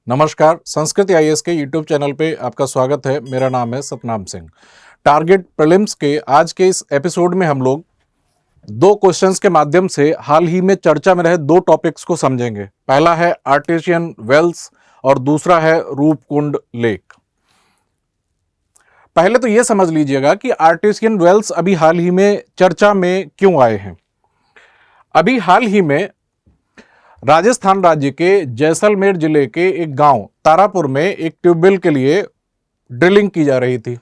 नमस्कार, संस्कृत आईएएस के YouTube channel पे आपका स्वागत है। मेरा नाम है सतनाम सिंह। टारगेट प्रीलिम्स के आज के इस एपिसोड में हम लोग दो क्वेश्चंस के माध्यम से हाल ही में चर्चा में रहे दो टॉपिक्स को समझेंगे। पहला है आर्टेशियन वेल्स और दूसरा है रूपकुंड लेक। पहले तो यह समझ लीजिएगा कि आर्टेशियन वेल्स अभी हाल ही में चर्चा में क्यों आए हैं। अभी हाल ही में राजस्थान राज्य के जैसलमेर जिले के एक गांव तारापुर में एक ट्यूबवेल के लिए ड्रिलिंग की जा रही थी,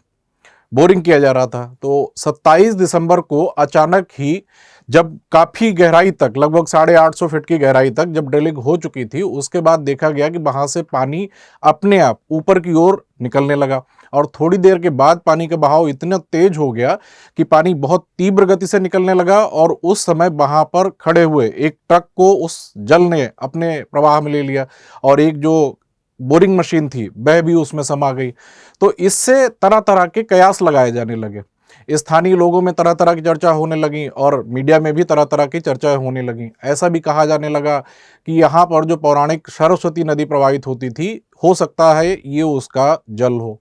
बोरिंग किया जा रहा था। तो 27 दिसंबर को अचानक ही जब काफ़ी गहराई तक, लगभग 850 फीट की गहराई तक जब ड्रिलिंग हो चुकी थी, उसके बाद देखा गया कि वहाँ से पानी अपने आप ऊपर की ओर निकलने लगा और थोड़ी देर के बाद पानी का बहाव इतना तेज हो गया कि पानी बहुत तीव्र गति से निकलने लगा और उस समय वहाँ पर खड़े हुए एक ट्रक को उस जल ने अपने प्रवाह में ले लिया और एक जो बोरिंग मशीन थी वह भी उसमें समा गई। तो इससे तरह तरह के कयास लगाए जाने लगे। स्थानीय लोगों में तरह तरह की चर्चा होने लगी और मीडिया में भी तरह तरह की चर्चाएं होने लगी। ऐसा भी कहा जाने लगा कि यहाँ पर जो पौराणिक सरस्वती नदी प्रवाहित होती थी, हो सकता है ये उसका जल हो।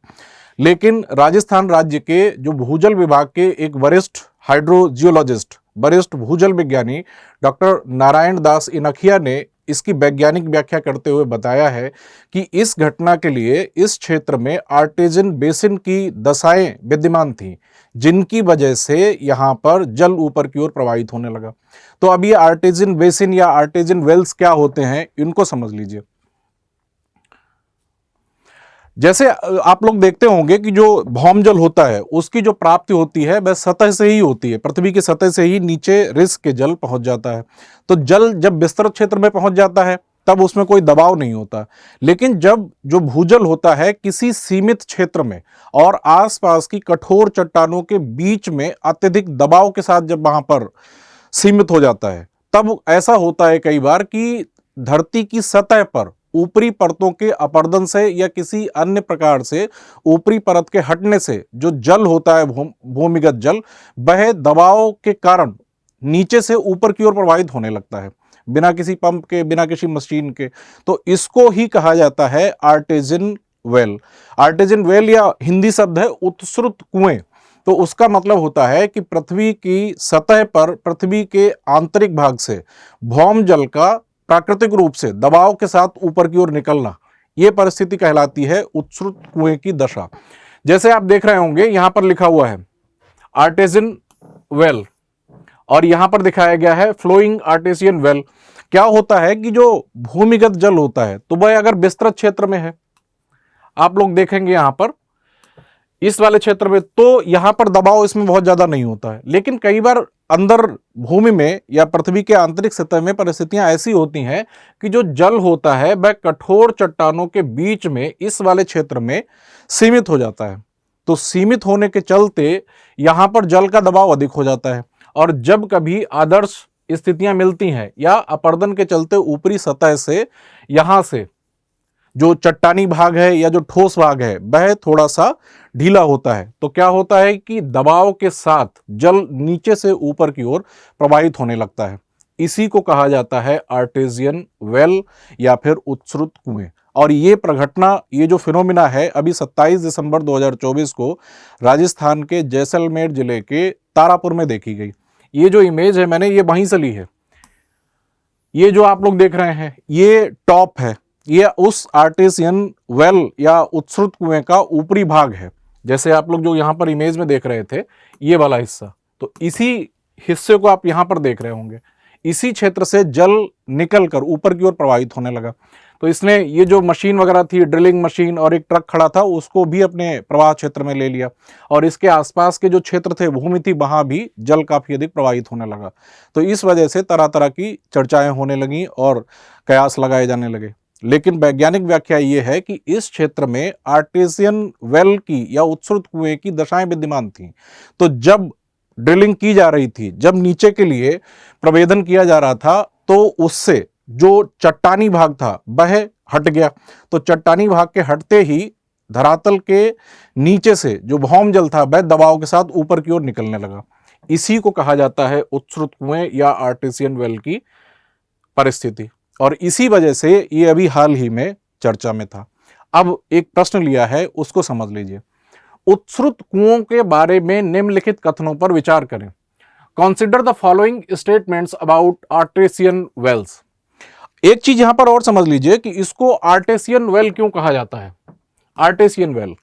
लेकिन राजस्थान राज्य के जो भूजल विभाग के एक वरिष्ठ हाइड्रोजियोलॉजिस्ट, वरिष्ठ भूजल विज्ञानी डॉक्टर नारायण दास इनखिया ने इसकी वैज्ञानिक व्याख्या करते हुए बताया है कि इस घटना के लिए इस क्षेत्र में आर्टेजियन बेसिन की दशाएं विद्यमान थीं, जिनकी वजह से यहाँ पर जल ऊपर की ओर प्रवाहित होने लगा। तो अब ये आर्टेजियन बेसिन या आर्टेजियन वेल्स क्या होते हैं, इनको समझ लीजिए। जैसे आप लोग देखते होंगे कि जो भौम जल होता है उसकी जो प्राप्ति होती है वह सतह से ही होती है, पृथ्वी की सतह से ही नीचे रिस के जल पहुंच जाता है। तो जल जब विस्तृत क्षेत्र में पहुंच जाता है तब उसमें कोई दबाव नहीं होता। लेकिन जब जो भूजल होता है किसी सीमित क्षेत्र में और आसपास की कठोर चट्टानों के बीच में अत्यधिक दबाव के साथ जब वहां पर सीमित हो जाता है, तब ऐसा होता है कई बार कि धरती की सतह पर ऊपरी परतों के अपर्दन से या किसी अन्य प्रकार से ऊपरी परत के हटने से जो जल होता है भूमिगत जल, वह दबाव के कारण नीचे से ऊपर की ओर प्रवाहित होने लगता है, बिना किसी पंप के, बिना किसी मशीन के। तो इसको ही कहा जाता है आर्टेजियन वेल। आर्टेजियन वेल या हिंदी शब्द है उत्सृत कुएं। तो उसका मतलब होता है कि पृथ्वी की सतह पर पृथ्वी के आंतरिक भाग से भौम जल का प्राकृतिक रूप से दबाव के साथ ऊपर की ओर निकलना, यह परिस्थिति कहलाती है उत्सृत कुएं की दशा। जैसे आप देख रहे होंगे यहां पर लिखा हुआ है आर्टेजियन वेल और यहां पर दिखाया गया है फ्लोइंग आर्टेशियन वेल। क्या होता है कि जो भूमिगत जल होता है तो वह अगर विस्तृत क्षेत्र में है, आप लोग देखेंगे यहां पर इस वाले क्षेत्र में, तो यहां पर दबाव इसमें बहुत ज्यादा नहीं होता है। लेकिन कई बार अंदर भूमि में या पृथ्वी के आंतरिक सतह में परिस्थितियां ऐसी होती हैं कि जो जल होता है वह कठोर चट्टानों के बीच में इस वाले क्षेत्र में सीमित हो जाता है। तो सीमित होने के चलते यहां पर जल का दबाव अधिक हो जाता है और जब कभी आदर्श स्थितियां मिलती हैं या अपर्दन के चलते ऊपरी सतह से यहां से जो चट्टानी भाग है या जो ठोस भाग है वह थोड़ा सा ढीला होता है, तो क्या होता है कि दबाव के साथ जल नीचे से ऊपर की ओर प्रवाहित होने लगता है। इसी को कहा जाता है आर्टेजियन वेल या फिर उत्सृत कुएं। और ये प्रघटना, ये जो फिनोमिना है, अभी 27 दिसंबर 2024 को राजस्थान के जैसलमेर जिले के तारापुर में देखी गई। ये जो इमेज है मैंने ये वहीं से ली है। ये जो आप लोग देख रहे हैं ये टॉप है, ये उस आर्टेशियन वेल या उत्सृत कुएं का ऊपरी भाग है। जैसे आप लोग जो यहां पर इमेज में देख रहे थे ये वाला हिस्सा, तो इसी हिस्से को आप यहां पर देख रहे होंगे। इसी क्षेत्र से जल निकलकर ऊपर की ओर प्रवाहित होने लगा। तो इसने ये जो मशीन वगैरह थी, ड्रिलिंग मशीन और एक ट्रक खड़ा था, उसको भी अपने प्रवाह क्षेत्र में ले लिया और इसके आसपास के जो क्षेत्र थे, भूमि थी, वहां भी जल काफी अधिक प्रवाहित होने लगा। तो इस वजह से तरह तरह की चर्चाएं होने लगी और कयास लगाए जाने लगे। लेकिन वैज्ञानिक व्याख्या यह है कि इस क्षेत्र में आर्टेशियन वेल की या उत्सृत कुएं की दशाएं विद्यमान थीं। तो जब ड्रिलिंग की जा रही थी, जब नीचे के लिए प्रवेदन किया जा रहा था, तो उससे जो चट्टानी भाग था वह हट गया। तो चट्टानी भाग के हटते ही धरातल के नीचे से जो भौम जल था वह दबाव के साथ ऊपर की ओर निकलने लगा। इसी को कहा जाता है उत्सृत कुएं या आर्टेशियन वेल की परिस्थिति। और इसी वजह से ये अभी हाल ही में चर्चा में था। अब एक प्रश्न लिया है, उसको समझ लीजिए। उत्सृत कुओं के बारे में निम्नलिखित कथनों पर विचार करें। Consider the following statements about artesian wells. एक चीज यहां पर और समझ लीजिए कि इसको आर्टेसियन वेल क्यों कहा जाता है। आर्टेसियन वेल,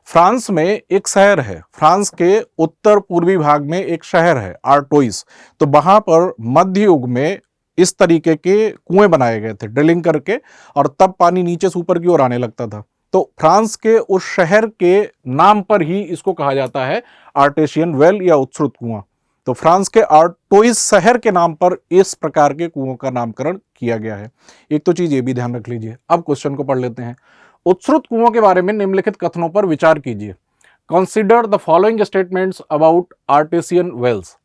फ्रांस में एक शहर है, फ्रांस के उत्तर पूर्वी भाग में एक शहर है आर्टोइस। तो वहां पर मध्य युग में इस तरीके के कुएं बनाए गए थे ड्रिलिंग करके, और तब पानी नीचे से ऊपर की ओर आने लगता था। तो फ्रांस के उस शहर के नाम पर ही इसको कहा जाता है आर्टेसियन वेल या उत्सृत कुआं। तो फ्रांस के आर्टोइस शहर के नाम पर इस प्रकार के कुओं का नामकरण किया गया है। एक तो चीज ये भी ध्यान रख लीजिए। अब क्वेश्चन को पढ़ लेते हैं। उत्सृत कुओं के बारे में निम्नलिखित कथनों पर विचार कीजिए। Consider the following statements about artesian wells.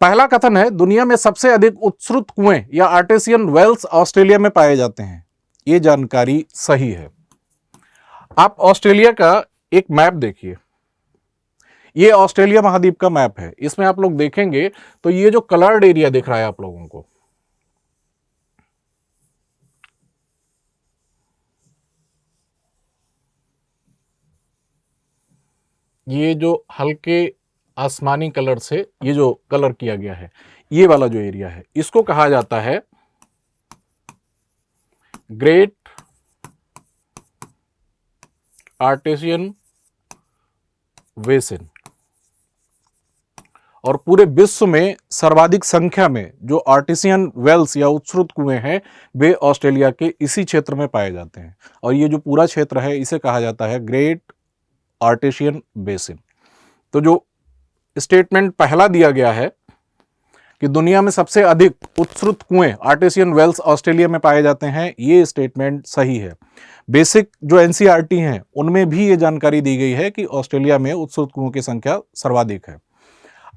पहला कथन है, दुनिया में सबसे अधिक उत्सृत कुएं या आर्टेसियन वेल्स ऑस्ट्रेलिया में पाए जाते हैं। यह जानकारी सही है। आप ऑस्ट्रेलिया का एक मैप देखिए, ये ऑस्ट्रेलिया महाद्वीप का मैप है। इसमें आप लोग देखेंगे तो ये जो कलर्ड एरिया दिख रहा है आप लोगों को, ये जो हल्के आसमानी कलर से ये जो कलर किया गया है, ये वाला जो एरिया है, इसको कहा जाता है ग्रेट आर्टेसियन बेसिन। और पूरे विश्व में सर्वाधिक संख्या में जो आर्टेसियन वेल्स या उत्सृत कुएं हैं वे ऑस्ट्रेलिया के इसी क्षेत्र में पाए जाते हैं। और ये जो पूरा क्षेत्र है इसे कहा जाता है ग्रेट आर्टेसियन बेसिन। तो जो स्टेटमेंट पहला दिया गया है कि दुनिया में सबसे अधिक उत्सृत कुएं आर्टेसियन वेल्स ऑस्ट्रेलिया में पाए जाते हैं, ये स्टेटमेंट सही है। बेसिक जो एनसीईआरटी हैं उनमें भी ये जानकारी दी गई है कि ऑस्ट्रेलिया में उत्सृत कुओं की संख्या सर्वाधिक है।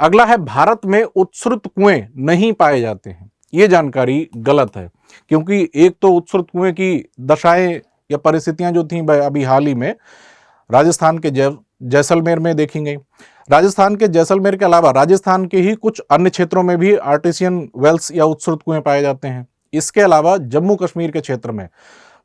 अगला है, भारत में उत्सृत कुएं नहीं पाए जाते हैं। ये जानकारी गलत है, क्योंकि एक तो उत्सृत कुएं की दशाएं या परिस्थितियां जो थी अभी हाल ही में राजस्थान के जैसलमेर में देखी गई। राजस्थान के जैसलमेर के अलावा राजस्थान के ही कुछ अन्य क्षेत्रों में भी आर्टेसियन वेल्स या उत्सृत कुएं पाए जाते हैं। इसके अलावा जम्मू कश्मीर के क्षेत्र में,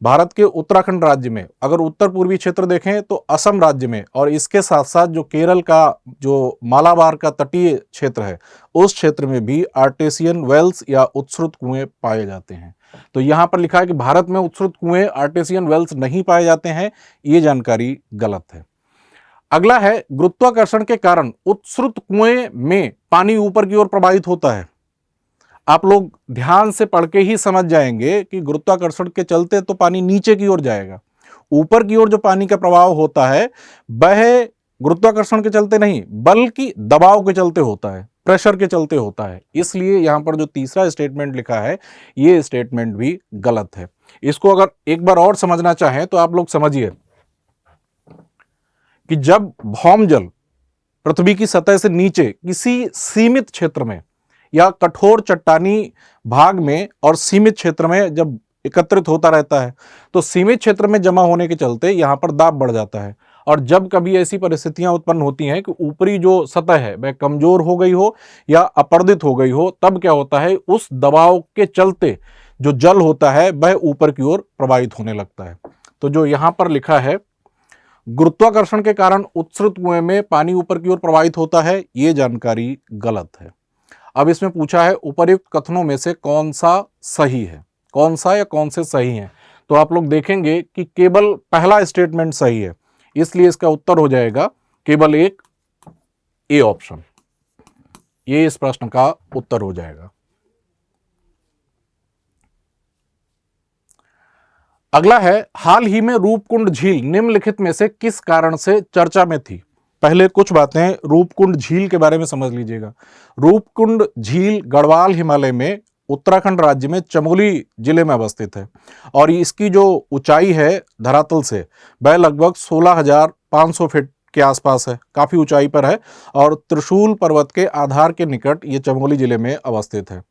भारत के उत्तराखंड राज्य में, अगर उत्तर पूर्वी क्षेत्र देखें तो असम राज्य में, और इसके साथ साथ जो केरल का जो मालाबार का तटीय क्षेत्र है उस क्षेत्र में भी आर्टेसियन वेल्स या उत्सृत कुएं पाए जाते हैं। तो यहां पर लिखा है कि भारत में उत्सृत कुएं आर्टेसियन वेल्स नहीं पाए जाते हैं, ये जानकारी गलत है। अगला है, गुरुत्वाकर्षण के कारण उत्सृत कुएं में पानी ऊपर की ओर प्रवाहित होता है। आप लोग ध्यान से पढ़ के ही समझ जाएंगे कि गुरुत्वाकर्षण के चलते तो पानी नीचे की ओर जाएगा, ऊपर की ओर जो पानी का प्रवाह होता है वह गुरुत्वाकर्षण के चलते नहीं बल्कि दबाव के चलते होता है, प्रेशर के चलते होता है। इसलिए यहां पर जो तीसरा स्टेटमेंट लिखा है ये स्टेटमेंट भी गलत है। इसको अगर एक बार और समझना चाहें तो आप लोग समझिए कि जब भौमजल पृथ्वी की सतह से नीचे किसी सीमित क्षेत्र में या कठोर चट्टानी भाग में और सीमित क्षेत्र में जब एकत्रित होता रहता है तो सीमित क्षेत्र में जमा होने के चलते यहां पर दाब बढ़ जाता है। और जब कभी ऐसी परिस्थितियां उत्पन्न होती हैं कि ऊपरी जो सतह है वह कमजोर हो गई हो या अपर्दित हो गई हो, तब क्या होता है, उस दबाव के चलते जो जल होता है वह ऊपर की ओर प्रवाहित होने लगता है। तो जो यहां पर लिखा है गुरुत्वाकर्षण के कारण उत्सृत कुएं में पानी ऊपर की ओर प्रवाहित होता है, ये जानकारी गलत है। अब इसमें पूछा है उपर्युक्त कथनों में से कौन सा सही है, कौन सा या कौन से सही हैं। तो आप लोग देखेंगे कि केवल पहला स्टेटमेंट सही है, इसलिए इसका उत्तर हो जाएगा केवल एक ए ऑप्शन। ये इस प्रश्न का उत्तर हो जाएगा। अगला है, हाल ही में रूपकुंड झील निम्नलिखित में से किस कारण से चर्चा में थी। पहले कुछ बातें रूपकुंड झील के बारे में समझ लीजिएगा। रूपकुंड झील गढ़वाल हिमालय में उत्तराखंड राज्य में चमोली जिले में अवस्थित है और इसकी जो ऊंचाई है धरातल से वह लगभग 16,500 फीट के आसपास है, काफी ऊंचाई पर है और त्रिशूल पर्वत के आधार के निकट ये चमोली जिले में अवस्थित है।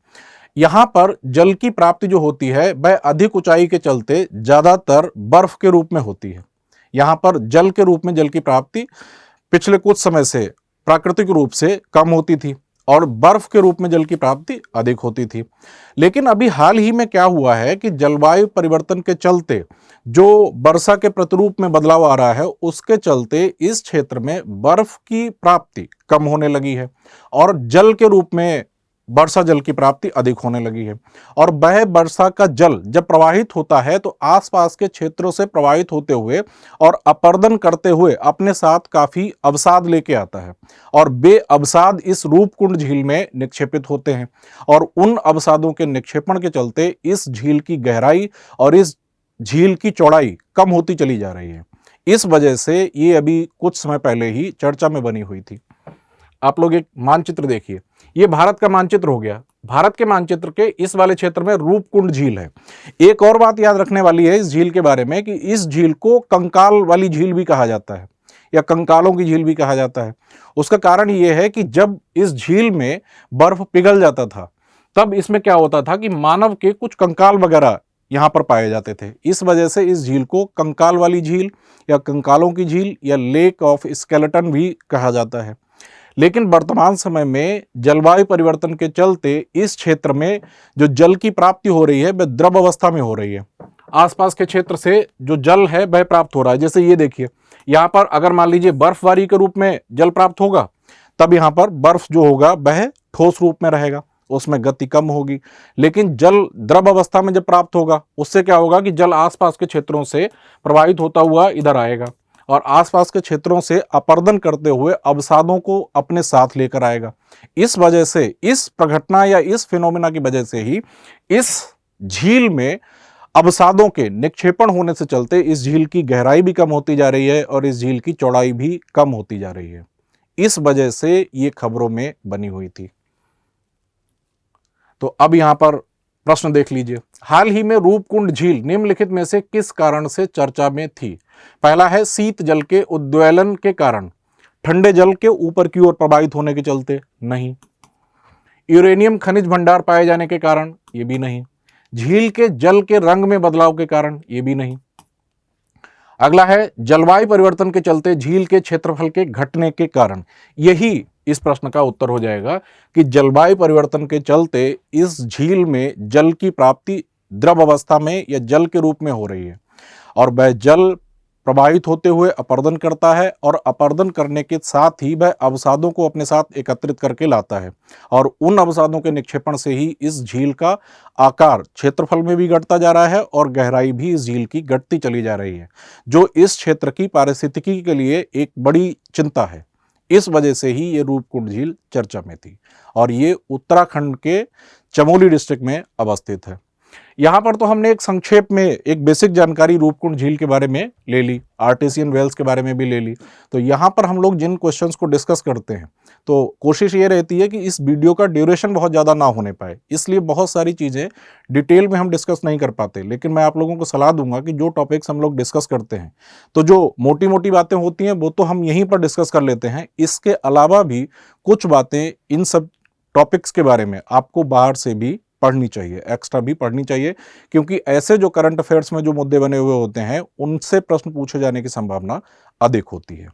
यहाँ पर जल की प्राप्ति जो होती है वह अधिक ऊंचाई के चलते ज्यादातर बर्फ के रूप में होती है। यहाँ पर जल के रूप में जल की प्राप्ति पिछले कुछ समय से प्राकृतिक रूप से कम होती थी और बर्फ के रूप में जल की प्राप्ति अधिक होती थी। लेकिन अभी हाल ही में क्या हुआ है कि जलवायु परिवर्तन के चलते जो वर्षा के प्रतिरूप में बदलाव आ रहा है उसके चलते इस क्षेत्र में बर्फ की प्राप्ति कम होने लगी है और जल के रूप में वर्षा जल की प्राप्ति अधिक होने लगी है। और वह वर्षा का जल जब प्रवाहित होता है तो आसपास के क्षेत्रों से प्रवाहित होते हुए और अपर्दन करते हुए अपने साथ काफी अवसाद लेके आता है और वे अवसाद इस रूपकुंड झील में निक्षेपित होते हैं और उन अवसादों के निक्षेपण के चलते इस झील की गहराई और इस झील की चौड़ाई कम होती चली जा रही है। इस वजह से ये अभी कुछ समय पहले ही चर्चा में बनी हुई थी। आप लोग एक मानचित्र देखिए, ये भारत का मानचित्र हो गया। भारत के मानचित्र के इस वाले क्षेत्र में रूपकुंड झील है। एक और बात याद रखने वाली है इस झील के बारे में कि इस झील को कंकाल वाली झील भी कहा जाता है या कंकालों की झील भी कहा जाता है। उसका कारण यह है कि जब इस झील में बर्फ पिघल जाता था तब इसमें क्या होता था कि मानव के कुछ कंकाल वगैरह यहां पर पाए जाते थे। इस वजह से इस झील को कंकाल वाली झील या कंकालों की झील या लेक ऑफ स्केलेटन भी कहा जाता है। लेकिन वर्तमान समय में जलवायु परिवर्तन के चलते इस क्षेत्र में जो जल की प्राप्ति हो रही है वह द्रव अवस्था में हो रही है। आसपास के क्षेत्र से जो जल है वह प्राप्त हो रहा है। जैसे ये देखिए, यहाँ पर अगर मान लीजिए बर्फबारी के रूप में जल प्राप्त होगा तब यहाँ पर बर्फ जो होगा वह ठोस रूप में रहेगा, उसमें गति कम होगी। लेकिन जल द्रव अवस्था में जब प्राप्त होगा उससे क्या होगा कि जल आसपास के क्षेत्रों से प्रवाहित होता हुआ इधर आएगा और आसपास के क्षेत्रों से अपर्दन करते हुए अवसादों को अपने साथ लेकर आएगा। इस वजह से, इस प्रघटना या इस फिनोमिना की वजह से ही इस झील में अवसादों के निक्षेपण होने से चलते इस झील की गहराई भी कम होती जा रही है और इस झील की चौड़ाई भी कम होती जा रही है। इस वजह से ये खबरों में बनी हुई थी। तो अब यहां पर प्रश्न देख लीजिए, हाल ही में रूपकुंड झील निम्नलिखित में से किस कारण से चर्चा में थी? पहला है शीत जल के उद्वेलन के कारण, ठंडे जल के ऊपर की ओर प्रवाहित होने के चलते, नहीं। यूरेनियम खनिज भंडार पाए जाने के कारण, ये भी नहीं। झील के जल के रंग में बदलाव के कारण, ये भी नहीं। अगला है जलवायु परिवर्तन के चलते झील के क्षेत्रफल के घटने के कारण, यही इस प्रश्न का उत्तर हो जाएगा कि जलवायु परिवर्तन के चलते इस झील में जल की प्राप्ति द्रव अवस्था में या जल के रूप में हो रही है और वह जल प्रवाहित होते हुए अपर्दन करता है और अपर्दन करने के साथ ही वह अवसादों को अपने साथ एकत्रित करके लाता है और उन अवसादों के निक्षेपण से ही इस झील का आकार क्षेत्रफल में भी घटता जा रहा है और गहराई भी इस झील की घटती चली जा रही है, जो इस क्षेत्र की पारिस्थितिकी के लिए एक बड़ी चिंता है। इस वजह से ही ये रूपकुंड झील चर्चा में थी और ये उत्तराखंड के चमोली डिस्ट्रिक्ट में अवस्थित है। यहां पर तो हमने एक संक्षेप में एक बेसिक जानकारी रूपकुंड झील के बारे में ले ली, आर्टेसियन वेल्स के बारे में भी ले ली। तो यहां पर हम लोग जिन क्वेश्चंस को डिस्कस करते हैं तो कोशिश ये रहती है कि इस वीडियो का ड्यूरेशन बहुत ज़्यादा ना होने पाए, इसलिए बहुत सारी चीज़ें डिटेल में हम डिस्कस नहीं कर पाते। लेकिन मैं आप लोगों को सलाह दूंगा कि जो टॉपिक्स हम लोग डिस्कस करते हैं तो जो मोटी मोटी बातें होती हैं वो तो हम यहीं पर डिस्कस कर लेते हैं। इसके अलावा भी कुछ बातें इन सब टॉपिक्स के बारे में आपको बाहर से भी पढ़नी चाहिए, एक्स्ट्रा भी पढ़नी चाहिए, क्योंकि ऐसे जो करंट अफेयर्स में जो मुद्दे बने हुए होते हैं उनसे प्रश्न पूछे जाने की संभावना अधिक होती है।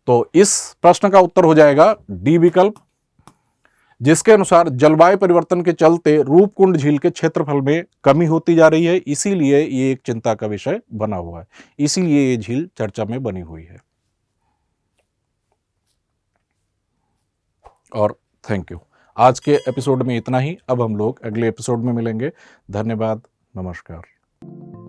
तो इस प्रश्न का उत्तर हो जाएगा डी विकल्प, जिसके अनुसार जलवायु परिवर्तन के चलते रूपकुंड झील के क्षेत्रफल में कमी होती जा रही है, इसीलिए ये एक चिंता का विषय बना हुआ है, इसीलिए ये झील चर्चा में बनी हुई है। और थैंक यू। आज के एपिसोड में इतना ही। अब हम लोग अगले एपिसोड में मिलेंगे। धन्यवाद, नमस्कार।